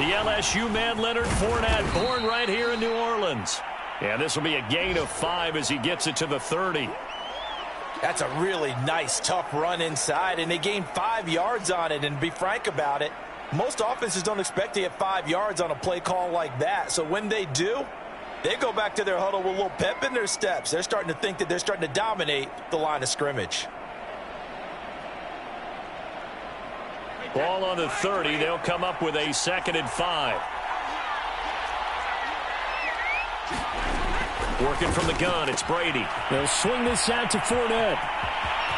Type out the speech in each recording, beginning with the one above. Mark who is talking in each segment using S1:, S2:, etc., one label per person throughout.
S1: The LSU man Leonard Fournette, born right here in New Orleans. And this will be a gain of 5 as he gets it to the 30.
S2: That's a really nice, tough run inside, and they gained 5 yards on it. And to be frank about it, most offenses don't expect to get 5 yards on a play call like that. So when they do, they go back to their huddle with a little pep in their steps. They're starting to think that they're starting to dominate the line of scrimmage.
S1: Ball on the 30. They'll come up with a 2nd and 5. Working from the gun, it's Brady. They'll swing this out to Fournette.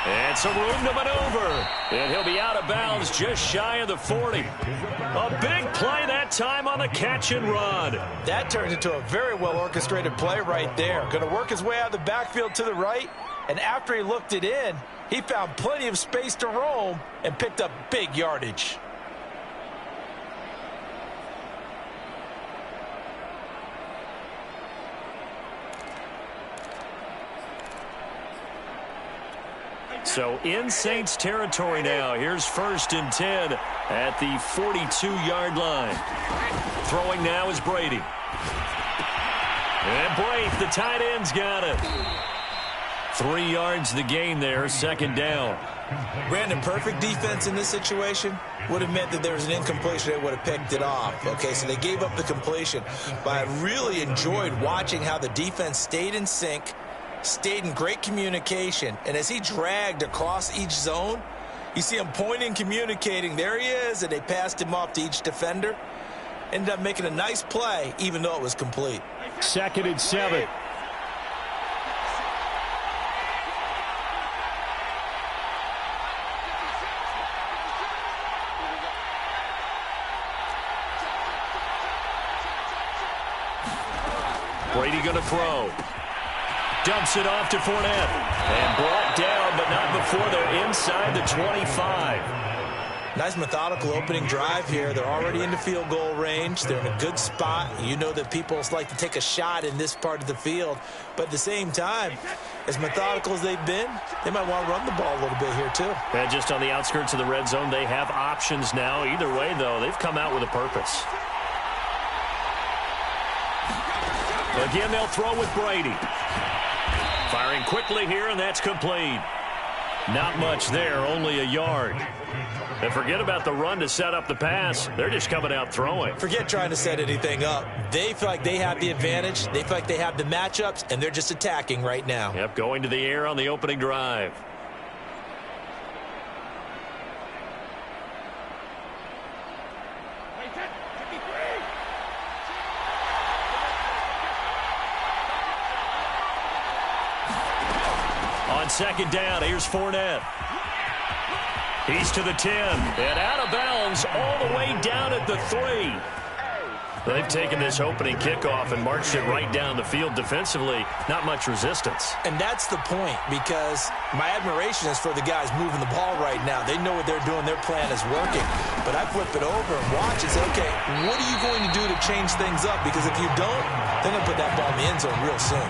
S1: And some room to maneuver. And he'll be out of bounds just shy of the 40. A big play that time on the catch and run.
S2: That turned into a very well-orchestrated play right there. Going to work his way out of the backfield to the right. And after he looked it in, he found plenty of space to roam and picked up big yardage.
S1: So in Saints territory now. Here's 1st and 10 at the 42-yard line. Throwing now is Brady. And Braith, the tight end's got it. 3 yards the gain there, 2nd down.
S2: Brandon, perfect defense in this situation would have meant that there was an incompletion that would have picked it off. Okay, so they gave up the completion. But I really enjoyed watching how the defense stayed in sync, stayed in great communication, and as he dragged across each zone, you see him pointing, communicating. There he is, and they passed him off to each defender. Ended up making a nice play, even though it was complete.
S1: 2nd and 7. Brady going to throw. Dumps it off to Fournette. And brought down, but not before they're inside the 25.
S2: Nice methodical opening drive here. They're already into field goal range. They're in a good spot. You know that people like to take a shot in this part of the field. But at the same time, as methodical as they've been, they might want to run the ball a little bit here too.
S1: And just on the outskirts of the red zone, they have options now. Either way, though, they've come out with a purpose. Again, they'll throw with Brady. Firing quickly here, and that's complete. Not much there, only a yard. And forget about the run to set up the pass. They're just coming out throwing.
S2: Forget trying to set anything up. They feel like they have the advantage. They feel like they have the matchups, and they're just attacking right now.
S1: Yep, going to the air on the opening drive. On 2nd down, here's Fournette. He's to the 10, and out of bounds all the way down at the 3. They've taken this opening kickoff and marched it right down the field defensively. Not much resistance.
S2: And that's the point, because my admiration is for the guys moving the ball right now. They know what they're doing. Their plan is working. But I flip it over and watch and say, okay, what are you going to do to change things up? Because if you don't, they're going to put that ball in the end zone real soon.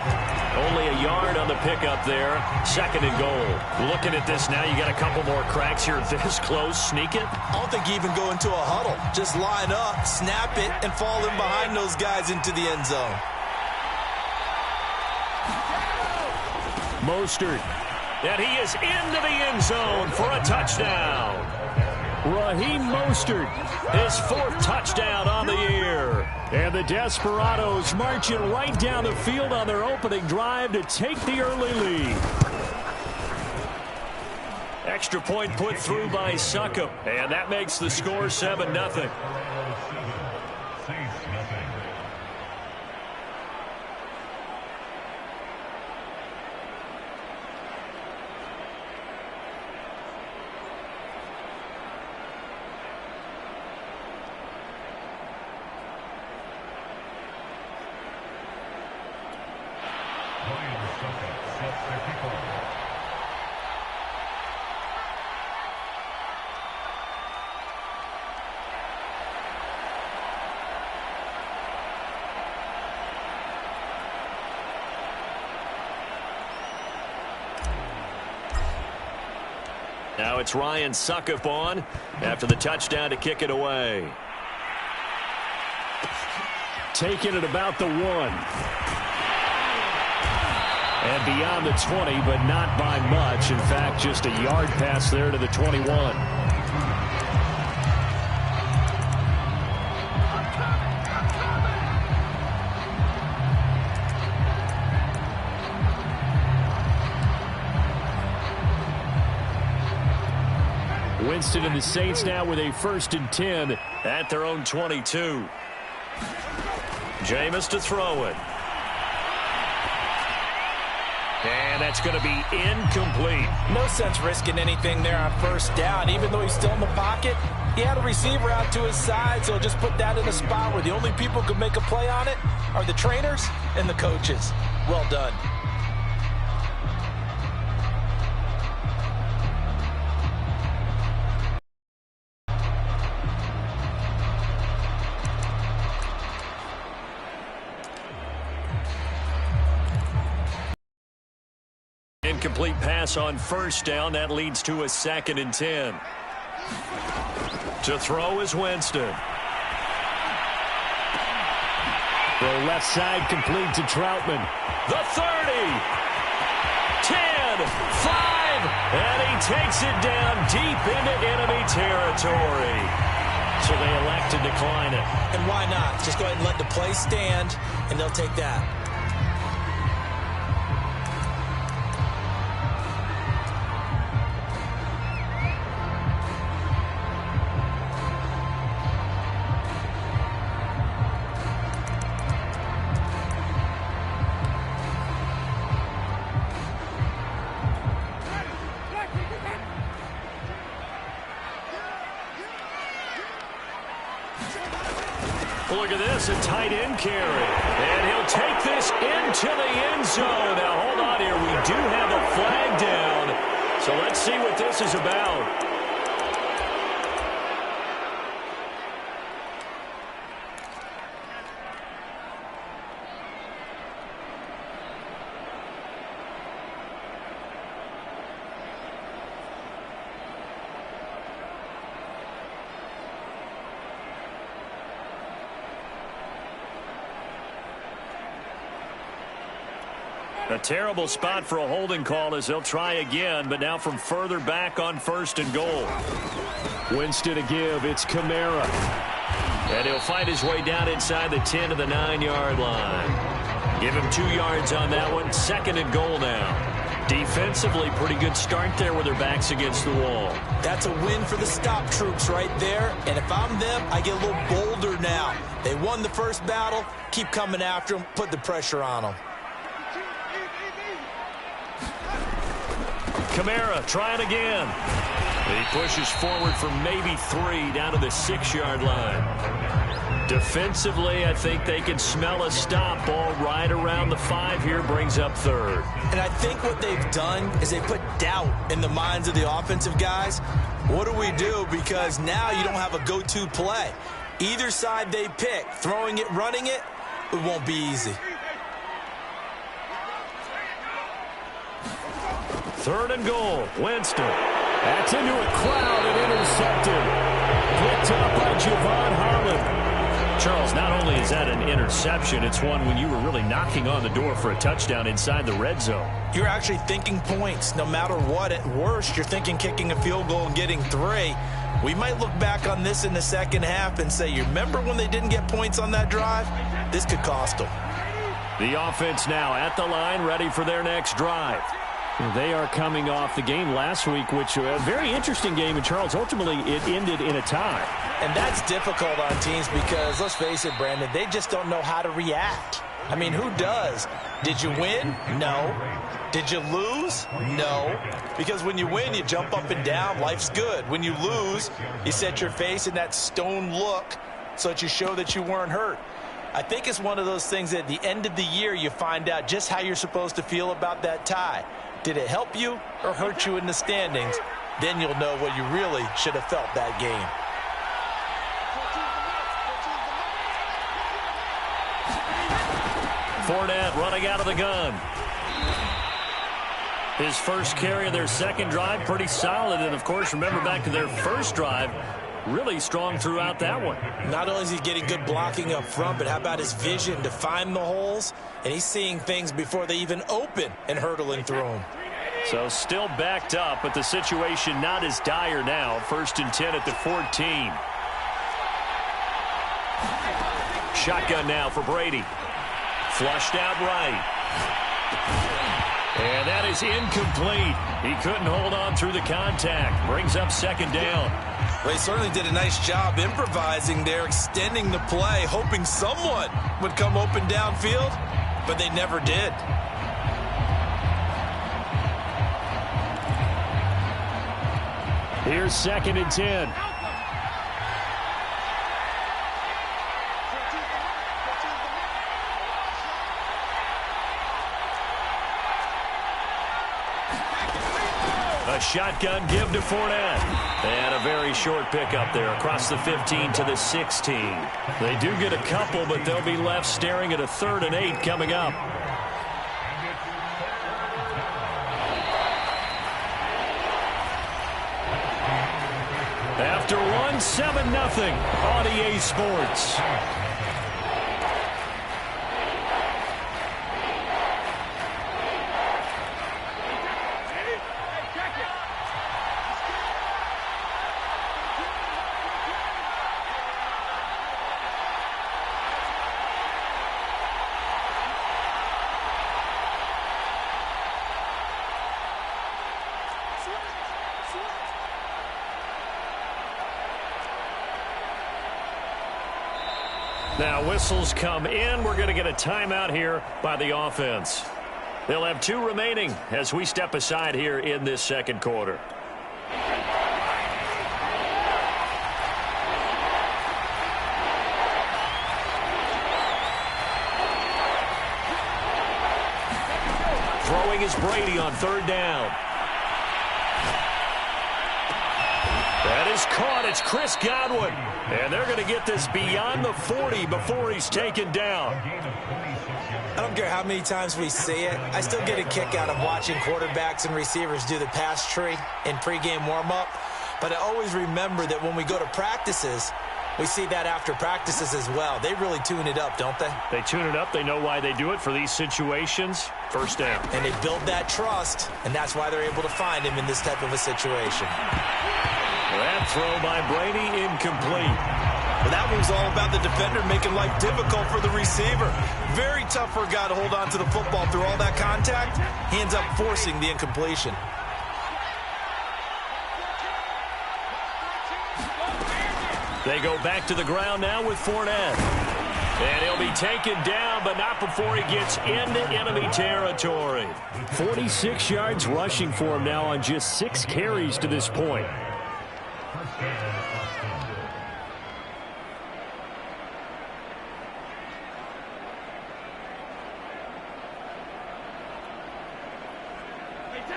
S1: Only a yard on the pickup there. 2nd and goal. Looking at this now, you got a couple more cracks here this close. Sneak it?
S2: I don't think you even go into a huddle. Just line up, snap it, and fall in behind those guys into the end zone.
S1: Mostert. And he is into the end zone for a touchdown. Raheem Mostert, his 4th touchdown on the year. And the Desperados marching right down the field on their opening drive to take the early lead. Extra point put through by Succop, and that makes the score 7-0. Now it's Ryan Succop on after the touchdown to kick it away. taken at about the 1. And beyond the 20, but not by much. In fact, just a yard pass there to the 21. Winston and the Saints now with a 1st and 10 at their own 22. Jameis to throw it. And that's going to be incomplete.
S2: No sense risking anything there on 1st down. Even though he's still in the pocket, he had a receiver out to his side, so just put that in a spot where the only people who can make a play on it are the trainers and the coaches. Well done.
S1: Incomplete pass on 1st down. That leads to a 2nd and 10. To throw is Winston. Throw left side complete to Troutman. The 30. 10. 5. And he takes it down deep into enemy territory. So they elect to decline it.
S2: And why not? Just go ahead and let the play stand, and they'll take that.
S1: Look at this, a tight end carry. And he'll take this into the end zone. Now, hold on here. We do have a flag down. So let's see what this is about. A terrible spot for a holding call as they'll try again, but now from further back on 1st and goal. Winston to give. It's Kamara. And he'll fight his way down inside the 10 to the 9-yard line. Give him 2 yards on that one. 2nd and goal now. Defensively, pretty good start there with their backs against the wall.
S2: That's a win for the stop troops right there. And if I'm them, I get a little bolder now. They won the first battle. Keep coming after them. Put the pressure on them.
S1: Kamara trying again. He pushes forward for maybe 3 down to the 6-yard line. Defensively, I think they can smell a stop. Ball right around the 5 here, brings up 3rd.
S2: And I think what they've done is they put doubt in the minds of the offensive guys. What do we do? Because now you don't have a go-to play. Either side they pick, throwing it, running it, it won't be easy.
S1: 3rd and goal. Winston. That's into a crowd and intercepted. Picked up by Javon Harlan. Charles, not only is that an interception, it's one when you were really knocking on the door for a touchdown inside the red zone.
S2: You're actually thinking points. No matter what, at worst, you're thinking kicking a field goal and getting 3. We might look back on this in the second half and say, you remember when they didn't get points on that drive? This could cost them.
S1: The offense now at the line, ready for their next drive. They are coming off the game last week, which was a very interesting game, and Charles, ultimately it ended in a tie.
S2: And that's difficult on teams because, let's face it, Brandon, they just don't know how to react. I mean, who does? Did you win? No. Did you lose? No. Because when you win, you jump up and down. Life's good. When you lose, you set your face in that stone look so that you show that you weren't hurt. I think it's one of those things that at the end of the year you find out just how you're supposed to feel about that tie. Did it help you or hurt you in the standings? Then you'll know what you really should have felt that game.
S1: Fournette running out of the gun. His first carry of their second drive, pretty solid. And, of course, remember back to their first drive, really strong throughout that one.
S2: Not only is he getting good blocking up front, but how about his vision to find the holes? And he's seeing things before they even open and hurtling through them.
S1: So still backed up, but the situation not as dire now. 1st and 10 at the 14. Shotgun now for Brady. Flushed out right. And that is incomplete. He couldn't hold on through the contact. Brings up 2nd down.
S2: Well, he certainly did a nice job improvising there, extending the play, hoping someone would come open downfield, but they never did.
S1: Here's 2nd and 10. A shotgun give to Fournette. And a very short pickup there across the 15 to the 16. They do get a couple, but they'll be left staring at a 3rd and 8 coming up. After one, 7-0 on EA Sports. Now whistles come in. We're going to get a timeout here by the offense. They'll have 2 remaining as we step aside here in this 2nd quarter. Throwing is Brady on 3rd down. That is caught. It's Chris Godwin. And they're going to get this beyond the 40 before he's taken down.
S2: I don't care how many times we see it. I still get a kick out of watching quarterbacks and receivers do the pass tree in pregame warm-up. But I always remember that when we go to practices, we see that after practices as well. They really tune it up, don't they?
S1: They tune it up. They know why they do it for these situations. 1st down.
S2: And they build that trust, and that's why they're able to find him in this type of a situation.
S1: That throw by Brady, incomplete.
S2: Well, that one's all about the defender making life difficult for the receiver. Very tough for a guy to hold on to the football through all that contact. He ends up forcing the incompletion.
S1: They go back to the ground now with Fournette. And he'll be taken down, but not before he gets into enemy territory. 46 yards rushing for him now on just 6 carries to this point.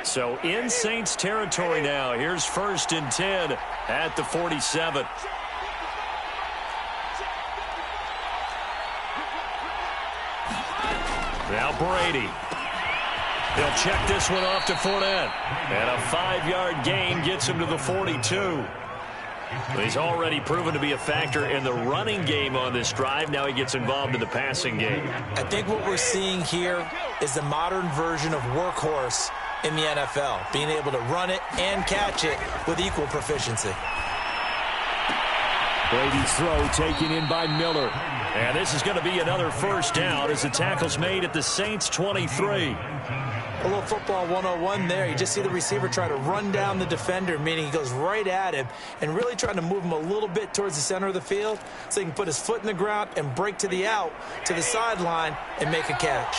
S1: So in Saints territory now. Here's 1st and 10 at the 47. Now Brady. He'll check this one off to Fournette. And a 5-yard gain gets him to the 42. He's already proven to be a factor in the running game on this drive. Now he gets involved in the passing game.
S2: I think what we're seeing here is the modern version of workhorse in the NFL, being able to run it and catch it with equal proficiency.
S1: Brady's throw taken in by Miller. And this is going to be another 1st down as the tackle's made at the Saints 23.
S2: A little football 101 there. You just see the receiver try to run down the defender, meaning he goes right at him and really trying to move him a little bit towards the center of the field so he can put his foot in the ground and break to the out, to the sideline, and make a catch.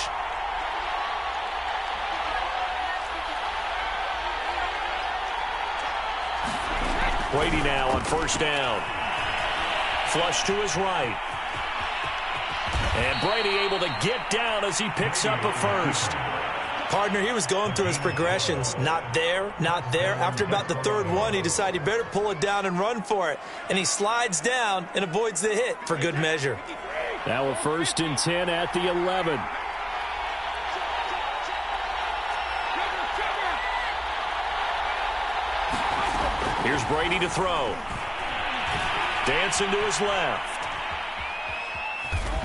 S1: Brady now on 1st down. Flush to his right. And Brady able to get down as he picks up a 1st.
S2: Partner, he was going through his progressions. Not there, not there. After about the 3rd one, he decided he better pull it down and run for it. And he slides down and avoids the hit for good measure.
S1: Now a 1st and 10 at the 11. Here's Brady to throw. Dancing to his left.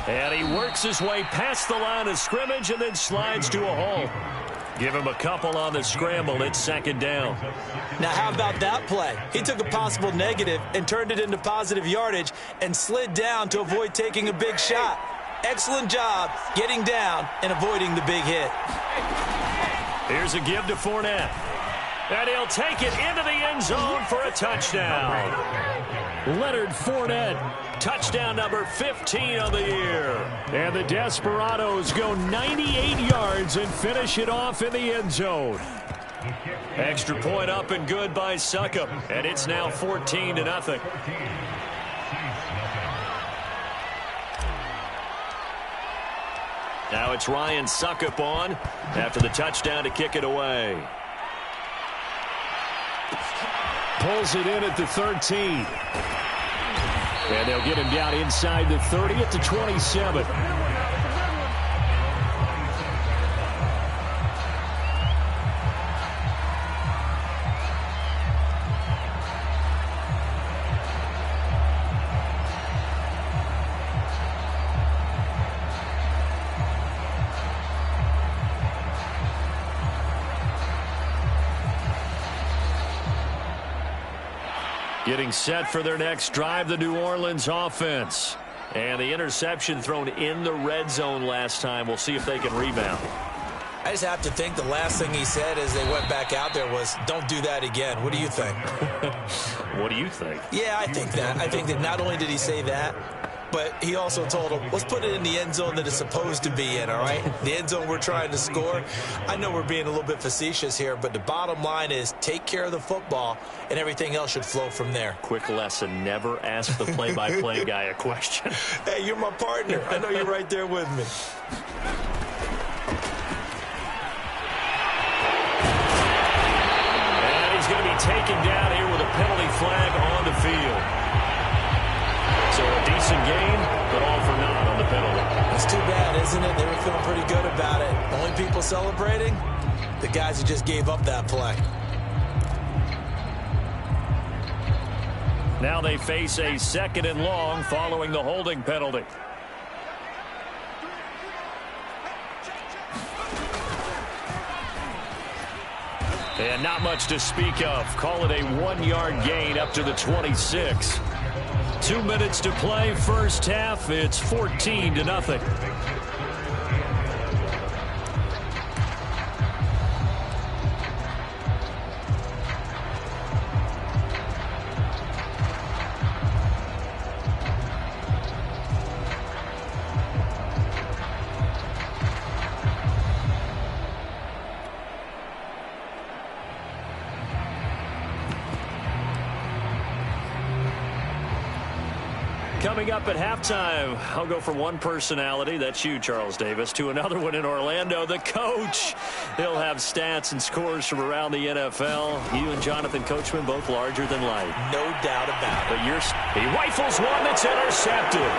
S1: And he works his way past the line of scrimmage and then slides to a halt. Give him a couple on the scramble. It's second down.
S2: Now, how about that play? He took a possible negative and turned it into positive yardage and slid down to avoid taking a big shot. Excellent job getting down and avoiding the big hit.
S1: Here's a give to Fournette. And he'll take it into the end zone for a touchdown. Leonard Fournette, touchdown number 15 of the year. And the Desperados go 98 yards and finish it off in the end zone. Extra point up and good by Succop. And it's now 14-0. Now it's Ryan Succop on after the touchdown to kick it away. Pulls it in at the 13. And they'll get him down inside the 30 at the 27. Getting set for their next drive, the New Orleans offense. And the interception thrown in the red zone last time. We'll see if they can rebound.
S2: I just have to think the last thing he said as they went back out there was, don't do that again. What do you think?
S1: What do you think?
S2: Yeah, I think that. I think that not only did he say that, but he also told him, let's put it in the end zone that it's supposed to be in, all right? The end zone we're trying to score. I know we're being a little bit facetious here, but the bottom line is take care of the football, and everything else should flow from there.
S1: Quick lesson, never ask the play-by-play guy a question.
S2: Hey, you're my partner. I know you're right there with me.
S1: And he's going to be taken down here with a penalty flag on the field. So a decent game, but all for naught on the penalty.
S2: That's too bad, isn't it? They were feeling pretty good about it. Only people celebrating, the guys who just gave up that play.
S1: Now they face a 2nd and long following the holding penalty. And not much to speak of. Call it a 1-yard gain up to the 26. 2 minutes to play, first half. It's 14-0. Coming up at halftime, I'll go from one personality, that's you, Charles Davis, to another one in Orlando, the coach. He'll have stats and scores from around the NFL. You and Jonathan Coachman both larger than life.
S2: No doubt about it.
S1: But he rifles one that's intercepted.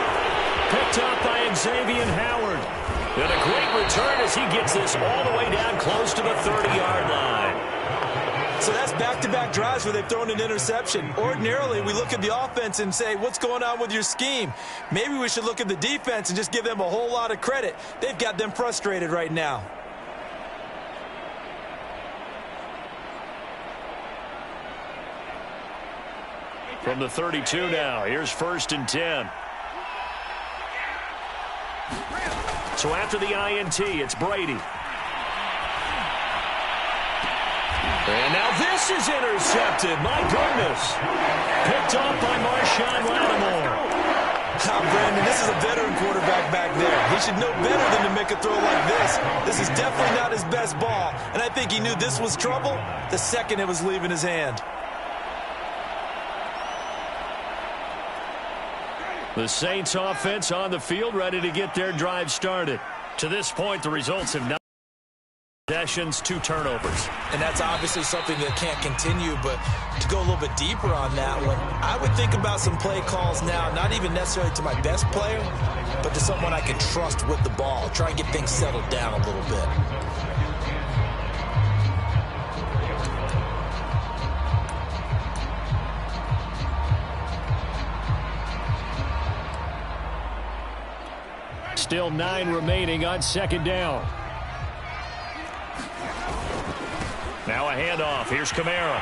S1: Picked up by Xavier Howard. And a great return as he gets this all the way down close to the 30-yard line.
S2: So that's back-to-back drives where they've thrown an interception. Ordinarily, we look at the offense and say, what's going on with your scheme? Maybe we should look at the defense and just give them a whole lot of credit. They've got them frustrated right now.
S1: From the 32 now, here's 1st and 10. So after the INT, it's Brady. And now this is intercepted. My goodness. Picked off by Marshawn Lattimore.
S2: Brandon, this is a veteran quarterback back there. He should know better than to make a throw like this. This is definitely not his best ball. And I think he knew this was trouble the second it was leaving his hand.
S1: The Saints offense on the field, ready to get their drive started. To this point, the results have not possessions, 2 turnovers.
S2: And that's obviously something that can't continue, but to go a little bit deeper on that one, I would think about some play calls now, not even necessarily to my best player, but to someone I can trust with the ball. Try and get things settled down a little bit.
S1: Still 9 remaining on second down. Now a handoff. Here's Kamara.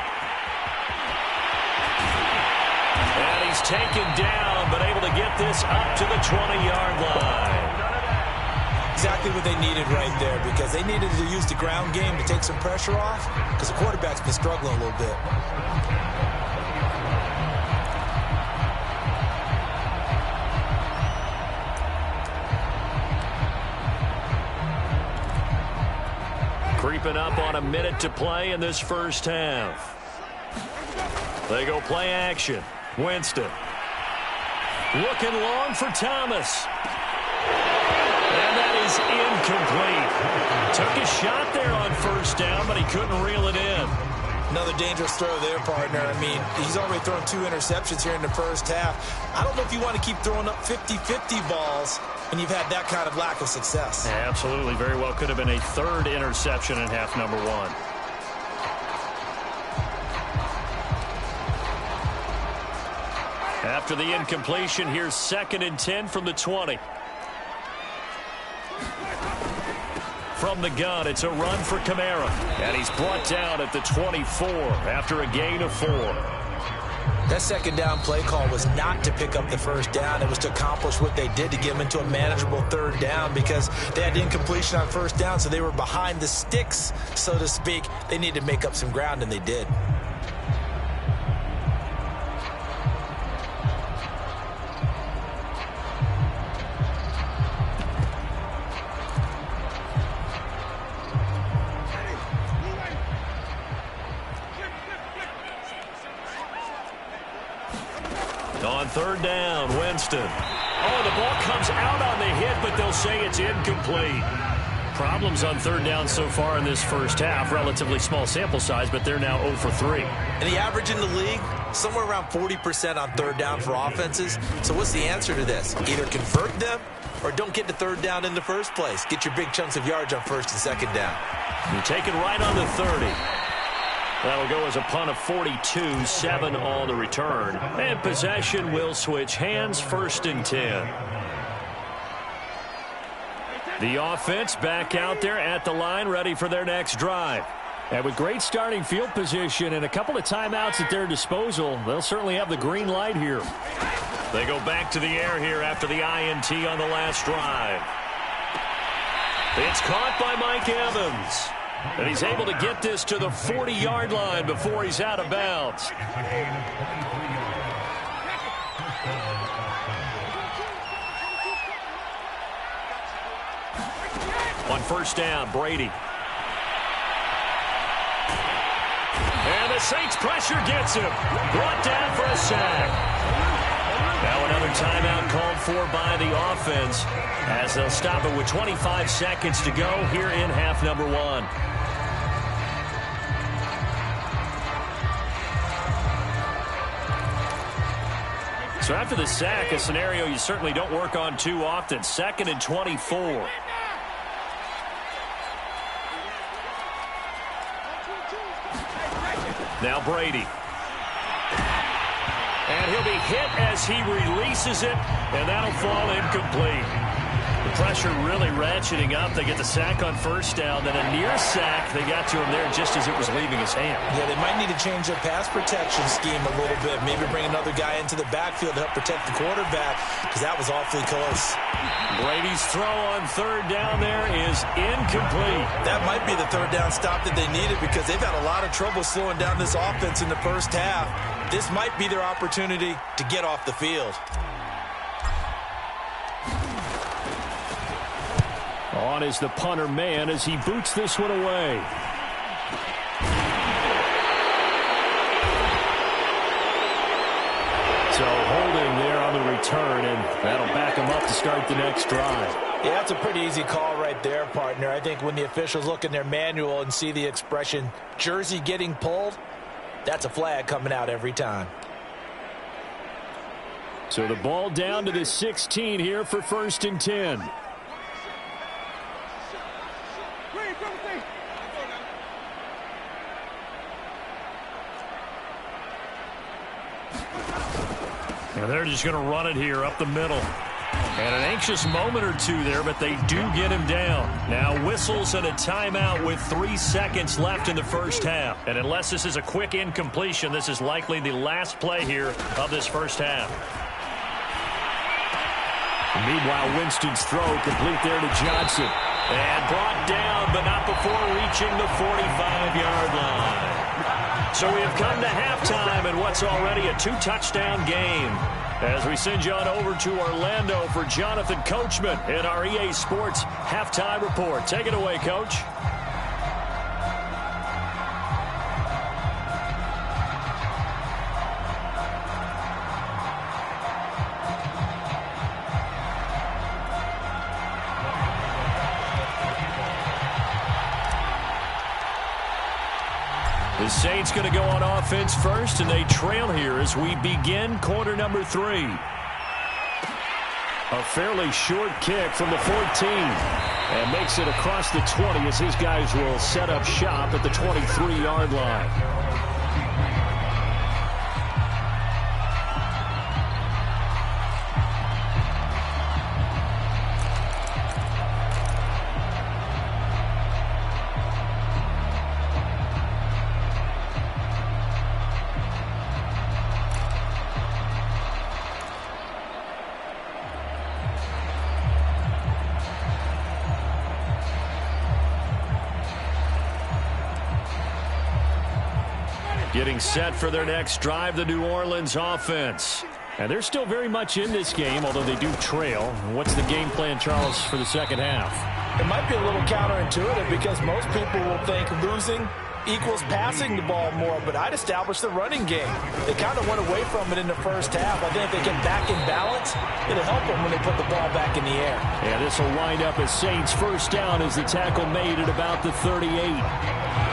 S1: And he's taken down, but able to get this up to the 20-yard line.
S2: Exactly what they needed right there, because they needed to use the ground game to take some pressure off, because the quarterback's been struggling a little bit.
S1: Creeping up on a minute to play in this first half. They go play action. Winston. Looking long for Thomas. And that is incomplete. Took a shot there on first down, but he couldn't reel it in.
S2: Another dangerous throw there, partner. I mean, he's already thrown 2 interceptions here in the first half. I don't know if you want to keep throwing up 50-50 balls when you've had that kind of lack of success.
S1: Absolutely. Very well could have been a 3rd interception in half number 1. After the incompletion, here's 2nd and 10 from the 20. From the gun, it's a run for Kamara. And he's brought down at the 24 after a gain of 4.
S2: That second down play call was not to pick up the first down. It was to accomplish what they did, to get them into a manageable 3rd down, because they had incompletion on first down, so they were behind the sticks, so to speak. They needed to make up some ground, and they did.
S1: On 3rd down, Winston. Oh, the ball comes out on the hit, but they'll say it's incomplete. Problems on 3rd down so far in this first half. Relatively small sample size, but they're now 0 for 3.
S2: And the average in the league, somewhere around 40% on 3rd down for offenses. So what's the answer to this? Either convert them or don't get to 3rd down in the first place. Get your big chunks of yards on 1st and 2nd down.
S1: You take it right on the 30. That'll go as a punt of 42, 7 on the return. And possession will switch hands, 1st and 10. The offense back out there at the line, ready for their next drive. And with great starting field position and a couple of timeouts at their disposal, they'll certainly have the green light here. They go back to the air here after the INT on the last drive. It's caught by Mike Evans. And he's able to get this to the 40-yard line before he's out of bounds. On 1st down, Brady. And the Saints pressure gets him. Brought down for a sack. Now another timeout called for by the offense, as they'll stop it with 25 seconds to go here in half number 1. So after the sack, a scenario you certainly don't work on too often. 2nd and 24. Now Brady. And he'll be hit as he releases it, and that'll fall incomplete. The pressure really ratcheting up. They get the sack on 1st down, then a near sack. They got to him there just as it was leaving his hand.
S2: Yeah, they might need to change their pass protection scheme a little bit. Maybe bring another guy into the backfield to help protect the quarterback, because that was awfully close.
S1: Brady's throw on 3rd down there is incomplete.
S2: That might be the 3rd down stop that they needed, because they've had a lot of trouble slowing down this offense in the first half. This might be their opportunity to get off the field.
S1: On is the punter man as he boots this one away. So holding there on the return, and that'll back him up to start the next drive.
S2: Yeah, that's a pretty easy call right there, partner. I think when the officials look in their manual and see the expression jersey getting pulled, that's a flag coming out every time.
S1: So the ball down to the 16 here for 1st and 10. And they're just going to run it here up the middle. And an anxious moment or two there, but they do get him down. Now whistles and a timeout with 3 seconds left in the first half. And unless this is a quick incompletion, this is likely the last play here of this first half. Meanwhile, Winston's throw complete there to Johnson. And brought down, but not before reaching the 45-yard line. So we have come to halftime in what's already a 2-touchdown game. As we send you on over to Orlando for Jonathan Coachman in our EA Sports Halftime Report. Take it away, Coach. The Saints going to go on offense first, and they trail here as we begin quarter number 3. A fairly short kick from the 14. And makes it across the 20 as his guys will set up shop at the 23-yard line. Getting set for their next drive, the New Orleans offense. And they're still very much in this game, although they do trail. What's the game plan, Charles, for the second half?
S3: It might be a little counterintuitive because most people will think losing equals passing the ball more, but I'd establish the running game. They kind of went away from it in the first half. I think if they get back in balance, it'll help them when they put the ball back in the air.
S1: And this will wind up as Saints first down as the tackle made at about the 38.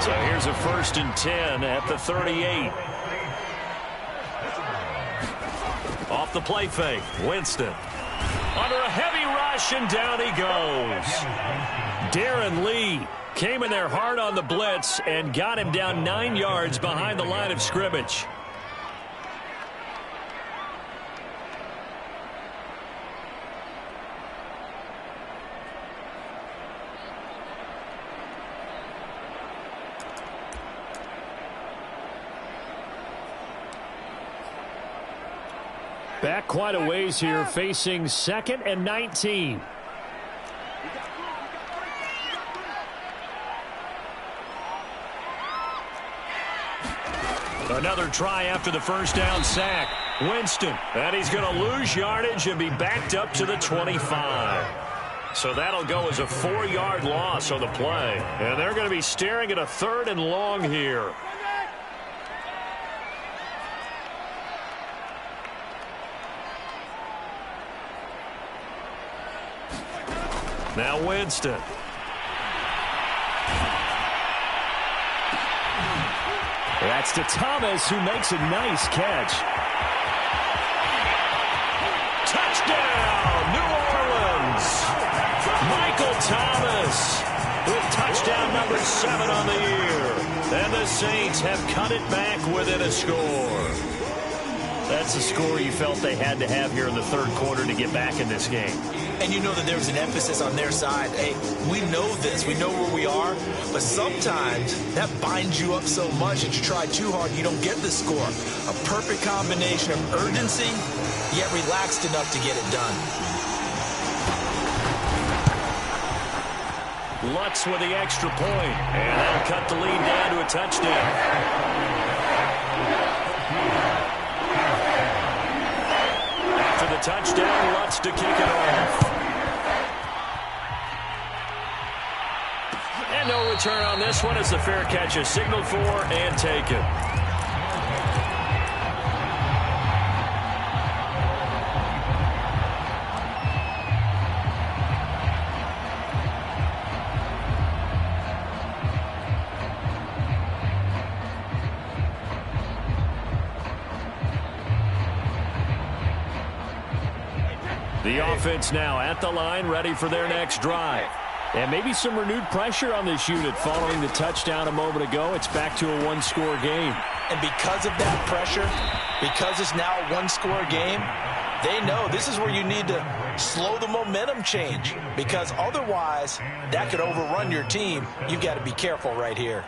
S1: So here's a 1st and 10 at the 38. Off the play fake, Winston. Under a heavy rush, and down he goes. Darren Lee came in there hard on the blitz and got him down 9 yards behind the line of scrimmage. Back quite a ways here, facing 2nd and 19. Another try after the first down sack. Winston, and he's going to lose yardage and be backed up to the 25. So that'll go as a 4-yard loss on the play. And they're going to be staring at a 3rd and long here. Now Winston. That's to Thomas, who makes a nice catch. Touchdown, New Orleans. Michael Thomas with touchdown number 7 on the year. And the Saints have cut it back within a score. That's the score you felt they had to have here in the 3rd quarter to get back in this game.
S2: And you know that there was an emphasis on their side. Hey, we know this. We know where we are. But sometimes that binds you up so much that you try too hard, you don't get the score. A perfect combination of urgency, yet relaxed enough to get it done.
S1: Lutz with the extra point. And that'll cut the lead down to a touchdown. After the touchdown, Lutz to kick it off. And no return on this one as the fair catch is signaled for and taken. The offense now at the line, ready for their next drive. And maybe some renewed pressure on this unit following the touchdown a moment ago. It's back to a one-score game.
S3: And because of that pressure, because it's now a one-score game, they know this is where you need to slow the momentum change, because otherwise that could overrun your team. You've got to be careful right here.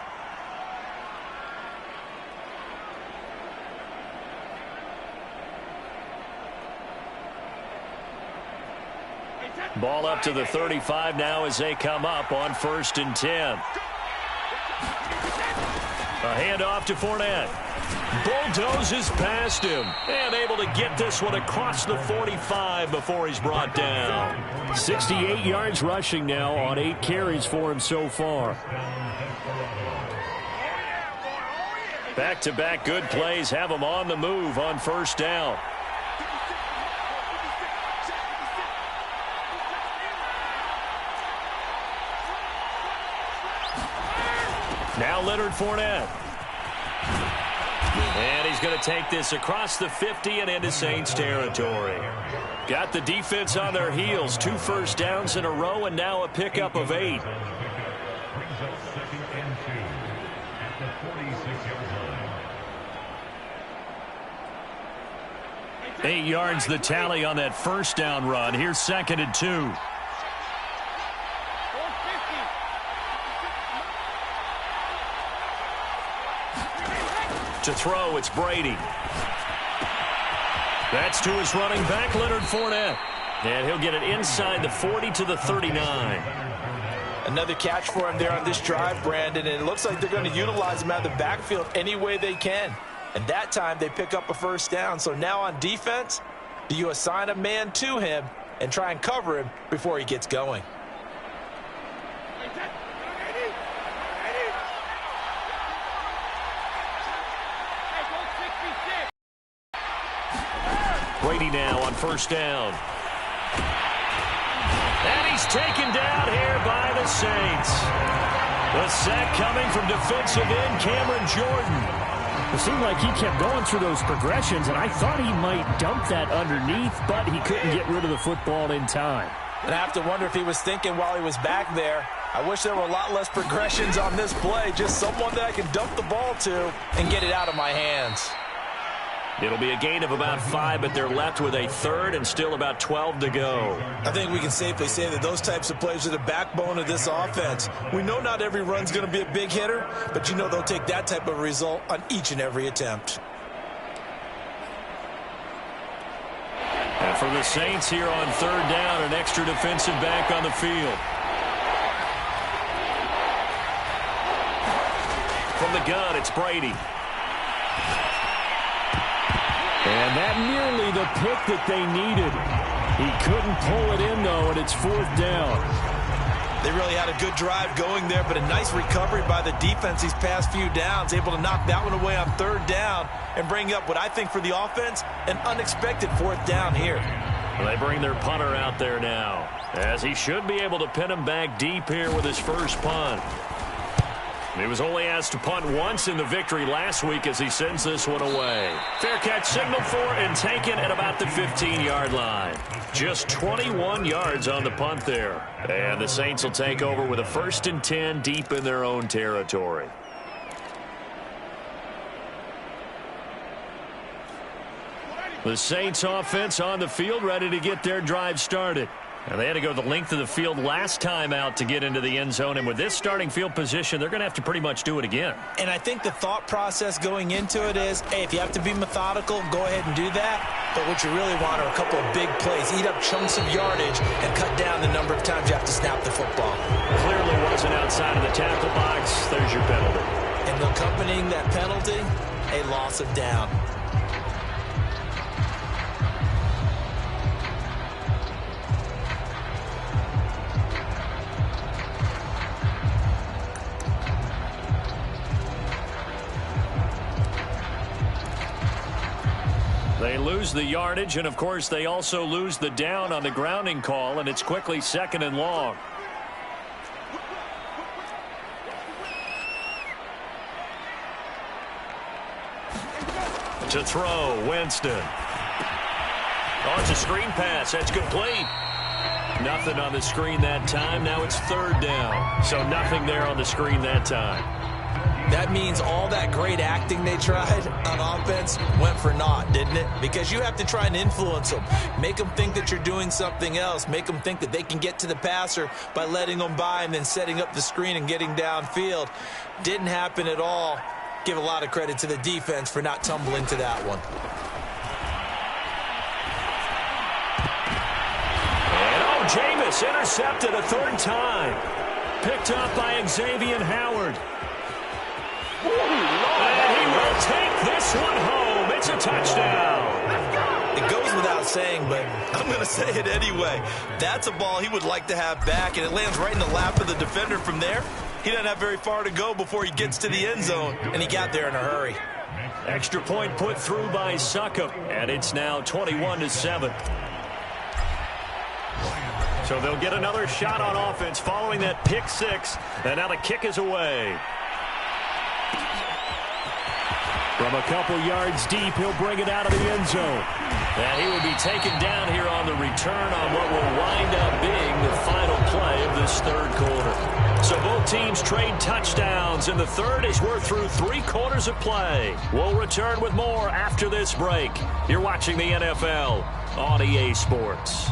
S1: Ball up to the 35 now as they come up on 1st and 10. A handoff to Fournette. Bulldozes past him and able to get this one across the 45 before he's brought down. 68 yards rushing now on 8 carries for him so far. Back-to-back good plays have him on the move on 1st down. Now Leonard Fournette. And he's going to take this across the 50 and into Saints territory. Got the defense on their heels. 2 first downs in a row and now a pickup of 8. 8 yards the tally on that 1st down run. Here's 2nd and 2. To throw, it's Brady. That's to his running back, Leonard Fournette. And he'll get it inside the 40 to the 39.
S3: Another catch for him there on this drive, Brandon, and it looks like they're going to utilize him out of the backfield any way they can. And that time they pick up a 1st down. So now on defense, do you assign a man to him and try and cover him before he gets going?
S1: Brady now on 1st down. And he's taken down here by the Saints. The sack coming from defensive end Cameron Jordan.
S4: It seemed like he kept going through those progressions, and I thought he might dump that underneath, but he couldn't get rid of the football in time.
S3: And I have to wonder if he was thinking while he was back there, I wish there were a lot less progressions on this play, just someone that I can dump the ball to and get it out of my hands.
S1: It'll be a gain of about 5, but they're left with a 3rd and still about 12 to go.
S2: I think we can safely say that those types of plays are the backbone of this offense. We know not every run's going to be a big hitter, but you know they'll take that type of result on each and every attempt.
S1: And for the Saints here on 3rd down, an extra defensive back on the field. From the gun, it's Brady. And that nearly the pick that they needed. He couldn't pull it in, though, and it's 4th down.
S2: They really had a good drive going there, but a nice recovery by the defense these past few downs, able to knock that one away on 3rd down and bring up what I think for the offense, an unexpected 4th down here.
S1: Well, they bring their punter out there now, as he should be able to pin him back deep here with his first punt. He was only asked to punt once in the victory last week as he sends this one away. Fair catch signaled for and taken at about the 15-yard line. Just 21 yards on the punt there. And the Saints will take over with a 1st and 10 deep in their own territory. The Saints offense on the field ready to get their drive started. And they had to go the length of the field last time out to get into the end zone. And with this starting field position, they're going to have to pretty much do it again.
S3: And I think the thought process going into it is, hey, if you have to be methodical, go ahead and do that. But what you really want are a couple of big plays. Eat up chunks of yardage and cut down the number of times you have to snap the football.
S1: Clearly wasn't outside of the tackle box. There's your penalty.
S3: And accompanying that penalty, a loss of down.
S1: They lose the yardage, and of course they also lose the down on the grounding call, and it's quickly 2nd and long. To throw, Winston. Oh, it's a screen pass. That's complete. Nothing on the screen that time. Now it's third down. So nothing there on the screen that time.
S2: That means all that great acting they tried on offense went for naught, didn't it? Because you have to try and influence them. Make them think that you're doing something else. Make them think that they can get to the passer by letting them by and then setting up the screen and getting downfield. Didn't happen at all. Give a lot of credit to the defense for not tumbling to that one.
S1: Jameis intercepted a third time. Picked up by Xavier Howard. And he will take this one home. It's a touchdown.
S2: It goes without saying, but I'm going to say it anyway. That's a ball he would like to have back, and it lands right in the lap of the defender from there. He doesn't have very far to go before he gets to the end zone, and he got there in a hurry.
S1: Extra point put through by Succop, and it's now 21-7. So they'll get another shot on offense following that pick six. And now the kick is away. From a couple yards deep, he'll bring it out of the end zone. And he will be taken down here on the return on what will wind up being the final play of this third quarter. So both teams trade touchdowns in the third as we're through 3 quarters of play. We'll return with more after this break. You're watching the NFL on EA Sports.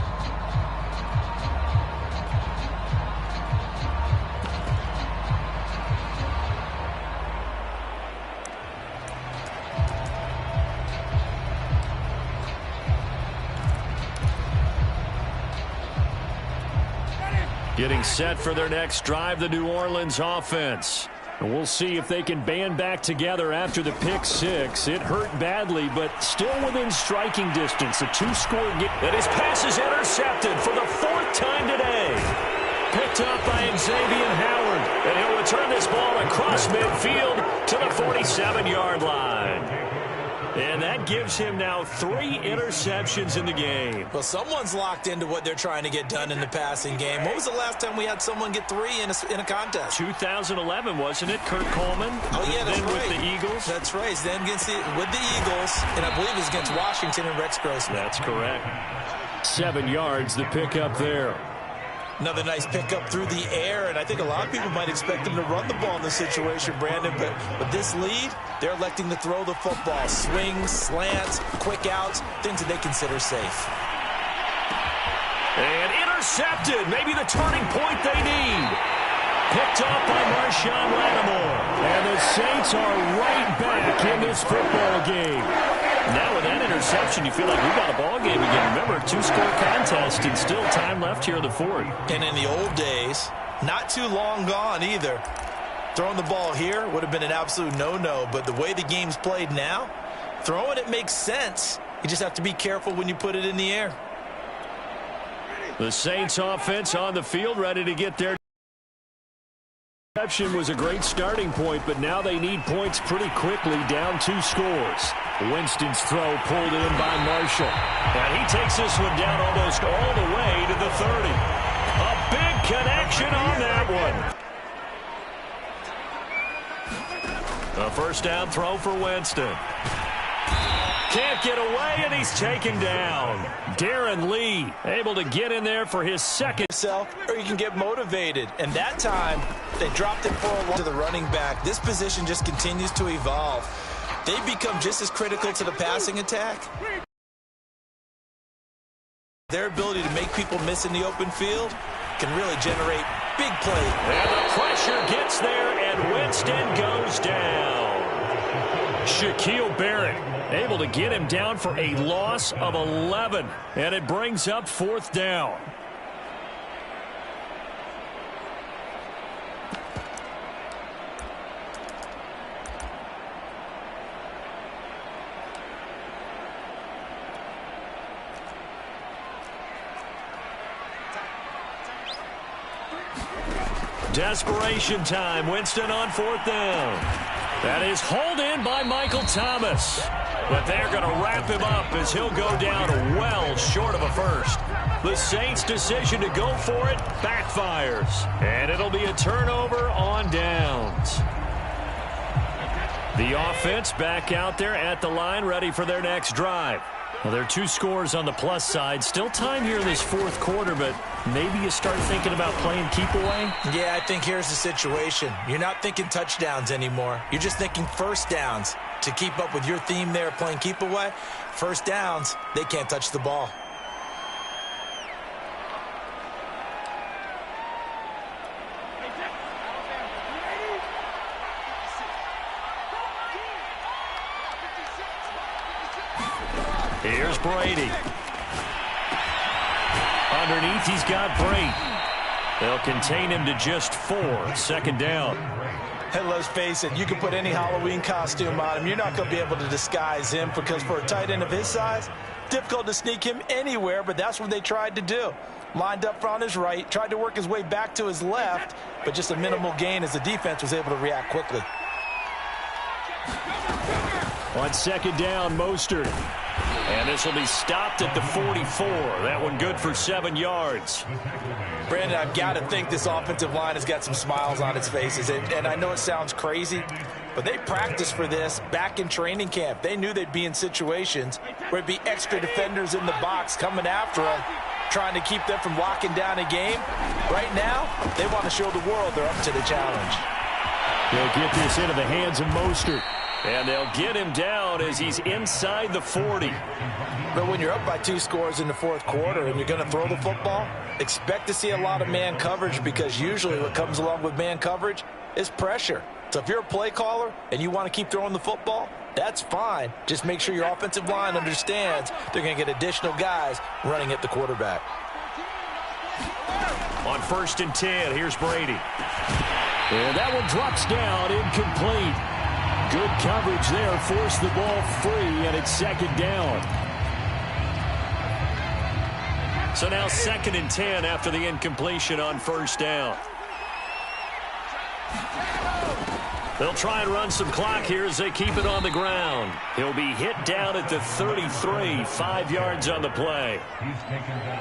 S1: Getting set for their next drive, the New Orleans offense. And we'll see if they can band back together after the pick six. It hurt badly, but still within striking distance. A 2-score game. And his pass is intercepted for the 4th time today. Picked up by Xavier Howard. And he'll return this ball across midfield to the 47-yard line. And that gives him now 3 interceptions in the game.
S2: Well, someone's locked into what they're trying to get done in the passing game. When was the last time we had someone get 3 in a contest?
S1: 2011, wasn't it? Kurt Coleman?
S2: Oh, yeah, that's
S1: then
S2: right.
S1: with the Eagles?
S2: That's right. Then with the Eagles, and I believe it was against Washington and Rex Grossman.
S1: That's correct. 7 yards, the pickup there.
S2: Another nice pickup through the air, and I think a lot of people might expect them to run the ball in this situation, Brandon, but with this lead, they're electing to throw the football. Swings, slants, quick outs, things that they consider safe.
S1: And intercepted, maybe the turning point they need. Picked up by Marshawn Lattimore. And the Saints are right back in this football game. Now with that interception, you feel like we've got a ball game again. Remember, 2-score contest and still time left here in the 4th.
S2: And in the old days, not too long gone either. Throwing the ball here would have been an absolute no-no, but the way the game's played now, throwing it makes sense. You just have to be careful when you put it in the air.
S1: The Saints offense on the field, ready to get their interception. Was a great starting point, but now they need points pretty quickly, down 2 scores. Winston's throw pulled in by Marshall. And he takes this one down almost all the way to the 30. A big connection on that one. A first down throw for Winston. Can't get away, and he's taken down. Darren Lee able to get in there for his second.
S2: Or you can get motivated. And that time, they dropped it for a long to the running back. This position just continues to evolve. They've become just as critical to the passing attack. Their ability to make people miss in the open field can really generate big plays.
S1: And the pressure gets there, and Winston goes down. Shaquille Barrett able to get him down for a loss of 11. And it brings up 4th down. Desperation time. Winston on 4th down. That is hauled in by Michael Thomas. But they're going to wrap him up as he'll go down well short of a first. The Saints' decision to go for it backfires. And it'll be a turnover on downs. The offense back out there at the line, ready for their next drive.
S4: Well, there are 2 scores on the plus side. Still time here in this fourth quarter, but maybe you start thinking about playing keep away?
S2: Yeah, I think here's the situation. You're not thinking touchdowns anymore. You're just thinking first downs. To keep up with your theme there, playing keep away, first downs, they can't touch the ball.
S1: Here's Brady. Underneath, he's got Brady. They'll contain him to just 4. Second down.
S3: And let's face it, you can put any Halloween costume on him. You're not going to be able to disguise him because for a tight end of his size, difficult to sneak him anywhere, but that's what they tried to do. Lined up on his right, tried to work his way back to his left, but just a minimal gain as the defense was able to react quickly.
S1: On second down, Mostert. And this will be stopped at the 44. That one good for 7 yards.
S3: Brandon, I've got to think this offensive line has got some smiles on its faces. And I know it sounds crazy, but they practiced for this back in training camp. They knew they'd be in situations where it'd be extra defenders in the box coming after them, trying to keep them from locking down a game. Right now, they want to show the world they're up to the challenge.
S1: They'll get this into the hands of Mostert. And they'll get him down as he's inside the 40.
S3: But when you're up by 2 scores in the fourth quarter and you're going to throw the football, expect to see a lot of man coverage because usually what comes along with man coverage is pressure. So if you're a play caller and you want to keep throwing the football, that's fine. Just make sure your offensive line understands they're going to get additional guys running at the quarterback.
S1: On 1st and 10, here's Brady. And that one drops down, incomplete. Good coverage there, forced the ball free, and it's second down. So now 2nd and 10 after the incompletion on 1st down. They'll try and run some clock here as they keep it on the ground. He'll be hit down at the 33, 5 yards on the play.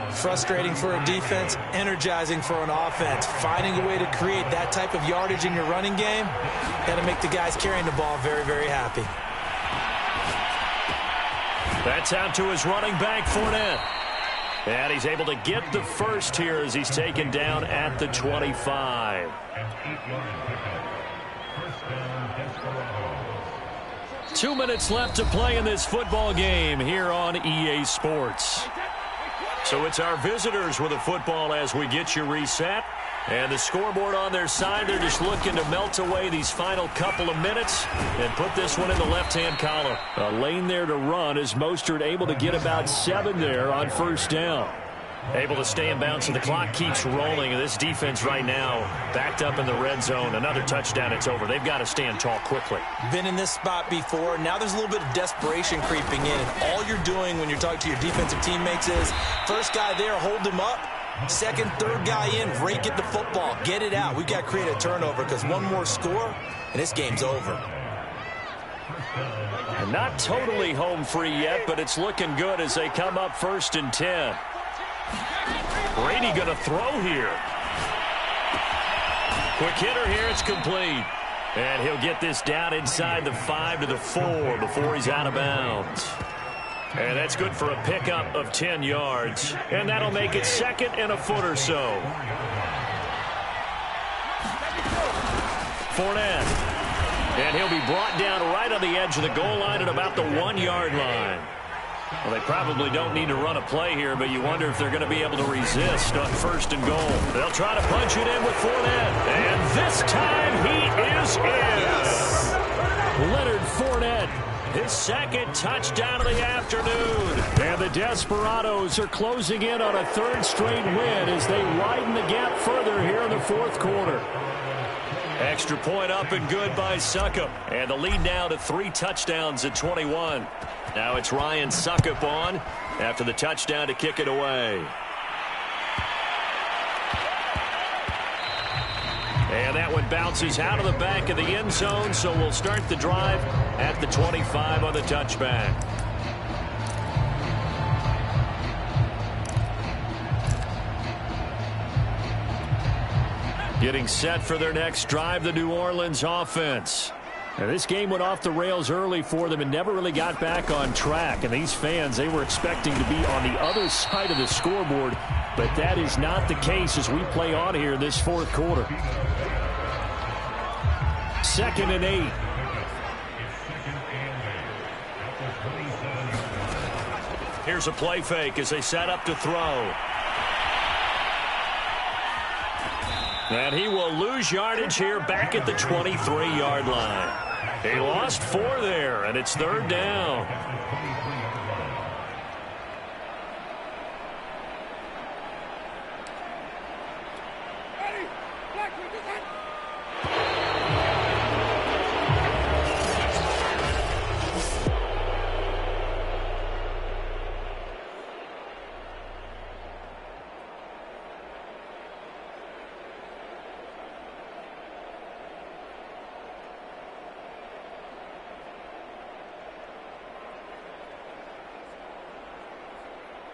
S2: Frustrating for a defense, energizing for an offense. Finding a way to create that type of yardage in your running game, got to make the guys carrying the ball very, very happy.
S1: That's out to his running back, Fournette. And he's able to get the first here as he's taken down at the 25. 2 minutes left to play in this football game here on EA Sports. So it's our visitors with the football as we get you reset. And the scoreboard on their side, they're just looking to melt away these final couple of minutes and put this one in the left-hand column. A lane there to run as Mostert able to get about 7 there on 1st down. Able to stay in bounds, and the clock keeps rolling. And this defense right now backed up in the red zone. Another touchdown, it's over. They've got to stand tall quickly.
S2: Been in this spot before. Now there's a little bit of desperation creeping in. And all you're doing when you're talking to your defensive teammates is, first guy there, hold him up. Second, third guy in, rake at the football. Get it out. We've got to create a turnover because one more score, and this game's over.
S1: And not totally home free yet, but it's looking good as they come up 1st and 10. Brady going to throw here. Quick hitter here. It's complete. And he'll get this down inside the 5 to the 4 before he's out of bounds. And that's good for a pickup of 10 yards. And that'll make it 2nd and a foot or so. Fournette. And he'll be brought down right on the edge of the goal line at about the 1-yard line. Well, they probably don't need to run a play here, but you wonder if they're going to be able to resist on 1st and goal. They'll try to punch it in with Fournette. And this time he is in. Leonard Fournette, his 2nd touchdown of the afternoon. And the Desperados are closing in on a 3rd straight win as they widen the gap further here in the 4th quarter. Extra point up and good by Succop. And the lead now to 3 touchdowns at 21. Now it's Ryan Succop on after the touchdown to kick it away. And that one bounces out of the back of the end zone, so we'll start the drive at the 25 on the touchback. Getting set for their next drive, the New Orleans offense.
S4: And this game went off the rails early for them and never really got back on track. And these fans, they were expecting to be on the other side of the scoreboard, but that is not the case as we play on here in this fourth quarter. 2nd and 8.
S1: Here's a play fake as they set up to throw. And he will lose yardage here back at the 23-yard line. He lost 4 there, and it's 3rd down.